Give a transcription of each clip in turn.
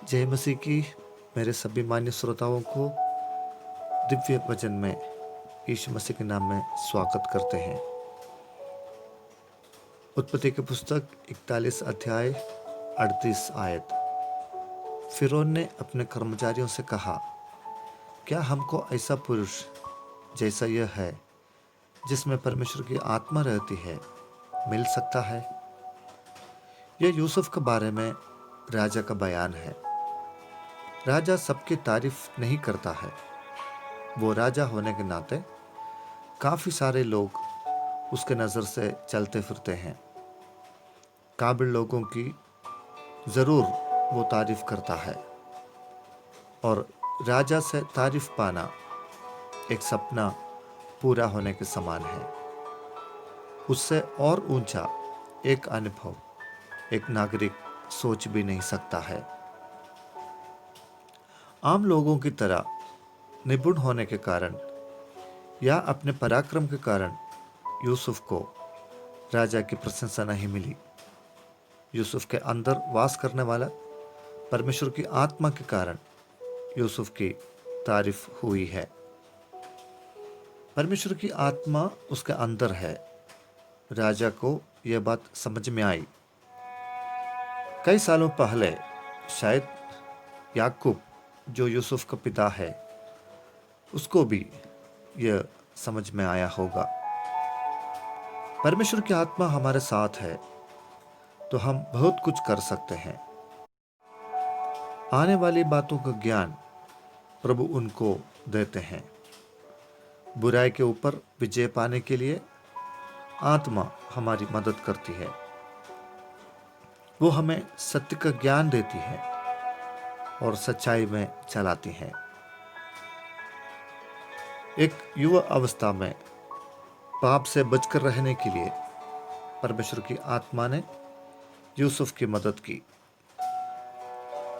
जय मसीह की मेरे सभी मान्य श्रोताओं को दिव्य वचन में यीशु मसीह के नाम में स्वागत करते हैं। उत्पत्ति की पुस्तक 41 अध्याय 38 आयत। फिरौन ने अपने कर्मचारियों से कहा, क्या हमको ऐसा पुरुष जैसा यह है, जिसमें परमेश्वर की आत्मा रहती है, मिल सकता है? यह यूसुफ के बारे में राजा का बयान है। राजा सबकी तारीफ नहीं करता है। वो राजा होने के नाते काफ़ी सारे लोग उसके नज़र से चलते फिरते हैं। काबिल लोगों की ज़रूर वो तारीफ करता है, और राजा से तारीफ पाना एक सपना पूरा होने के समान है। उससे और ऊंचा एक अनुभव एक नागरिक सोच भी नहीं सकता है। आम लोगों की तरह निपुण होने के कारण या अपने पराक्रम के कारण यूसुफ को राजा की प्रशंसा नहीं मिली। यूसुफ के अंदर वास करने वाला परमेश्वर की आत्मा के कारण यूसुफ की तारीफ हुई है। परमेश्वर की आत्मा उसके अंदर है। राजा को यह बात समझ में आई। कई सालों पहले शायद याकूब, जो यूसुफ का पिता है, उसको भी यह समझ में आया होगा। परमेश्वर की आत्मा हमारे साथ है तो हम बहुत कुछ कर सकते हैं। आने वाली बातों का ज्ञान प्रभु उनको देते हैं। बुराई के ऊपर विजय पाने के लिए आत्मा हमारी मदद करती है। वो हमें सत्य का ज्ञान देती है और सच्चाई में चलाती है। एक युवा अवस्था में पाप से बचकर रहने के लिए परमेश्वर की आत्मा ने यूसुफ की मदद की।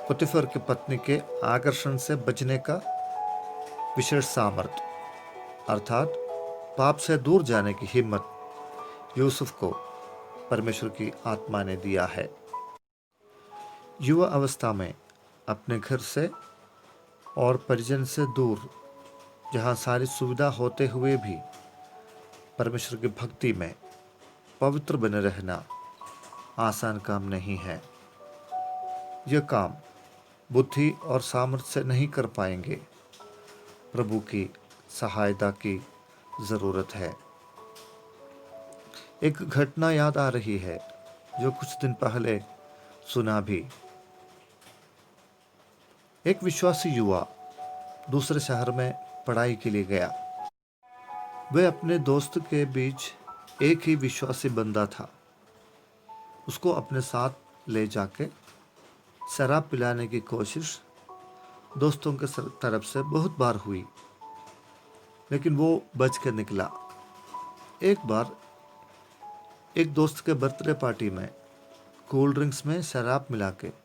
पुतिफर की पत्नी के आकर्षण से बचने का विशेष सामर्थ्य अर्थात पाप से दूर जाने की हिम्मत यूसुफ को परमेश्वर की आत्मा ने दिया है। युवा अवस्था में अपने घर से और परिजन से दूर, जहाँ सारी सुविधा होते हुए भी परमेश्वर की भक्ति में पवित्र बने रहना आसान काम नहीं है। यह काम बुद्धि और सामर्थ्य से नहीं कर पाएंगे। प्रभु की सहायता की ज़रूरत है। एक घटना याद आ रही है जो कुछ दिन पहले सुना भी। एक विश्वासी युवा दूसरे शहर में पढ़ाई के लिए गया। वह अपने दोस्त के बीच एक ही विश्वासी बंदा था। उसको अपने साथ ले जाके शराब पिलाने की कोशिश दोस्तों के तरफ से बहुत बार हुई, लेकिन वो बच के निकला। एक बार एक दोस्त के बर्थडे पार्टी में कोल्ड ड्रिंक्स में शराब मिला के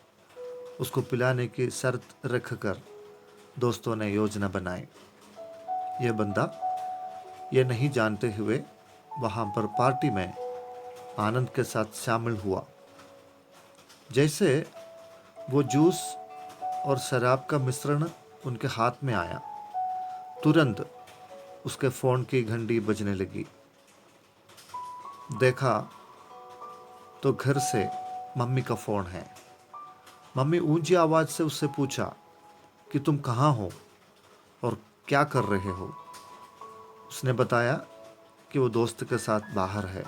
उसको पिलाने की शर्त रखकर दोस्तों ने योजना बनाई। यह बंदा यह नहीं जानते हुए वहाँ पर पार्टी में आनंद के साथ शामिल हुआ। जैसे वो जूस और शराब का मिश्रण उनके हाथ में आया, तुरंत उसके फ़ोन की घंटी बजने लगी। देखा तो घर से मम्मी का फ़ोन है। मम्मी ऊंची आवाज़ से उससे पूछा कि तुम कहाँ हो और क्या कर रहे हो। उसने बताया कि वो दोस्त के साथ बाहर है।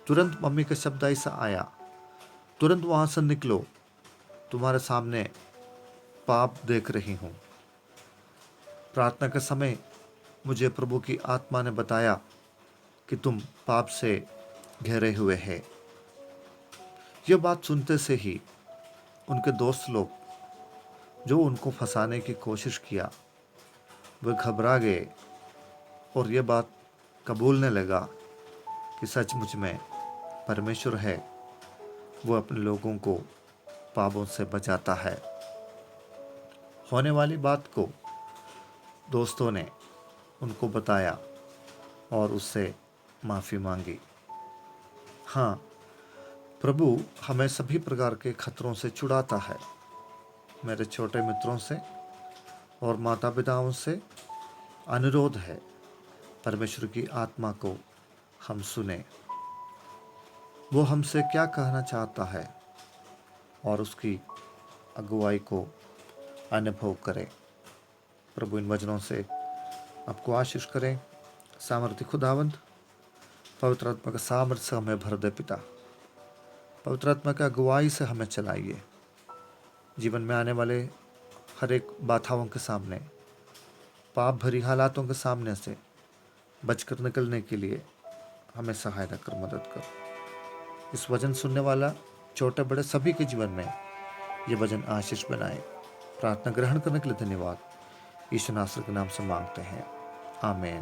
तुरंत मम्मी का शब्द ऐसा आया, तुरंत वहाँ से निकलो, तुम्हारे सामने पाप देख रही हूँ। प्रार्थना के समय मुझे प्रभु की आत्मा ने बताया कि तुम पाप से घिरे हुए हैं। यह बात सुनते से ही उनके दोस्त लोग, जो उनको फंसाने की कोशिश किया, वे घबरा गए और यह बात कबूलने लगा कि सचमुच में परमेश्वर है। वो अपने लोगों को पापों से बचाता है। होने वाली बात को दोस्तों ने उनको बताया और उससे माफ़ी मांगी। हाँ, प्रभु हमें सभी प्रकार के खतरों से छुड़ाता है। मेरे छोटे मित्रों से और माता पिताओं से अनुरोध है, परमेश्वर की आत्मा को हम सुने, वो हमसे क्या कहना चाहता है और उसकी अगुवाई को अनुभव करें। प्रभु इन वचनों से आपको आशीष करें। सामर्थ्य खुदावंद, पवित्र आत्मा का सामर्थ्य से हमें भर दे पिता। पवित्र आत्मा की अगुवाई से हमें चलाइए। जीवन में आने वाले हर एक बाधाओं के सामने, पाप भरी हालातों के सामने से बचकर निकलने के लिए हमें सहायता कर, मदद कर। इस वचन सुनने वाला छोटे बड़े सभी के जीवन में ये वचन आशीष बनाए। प्रार्थना ग्रहण करने के लिए धन्यवाद। यीशु नासरी के नाम से मांगते हैं, आमीन।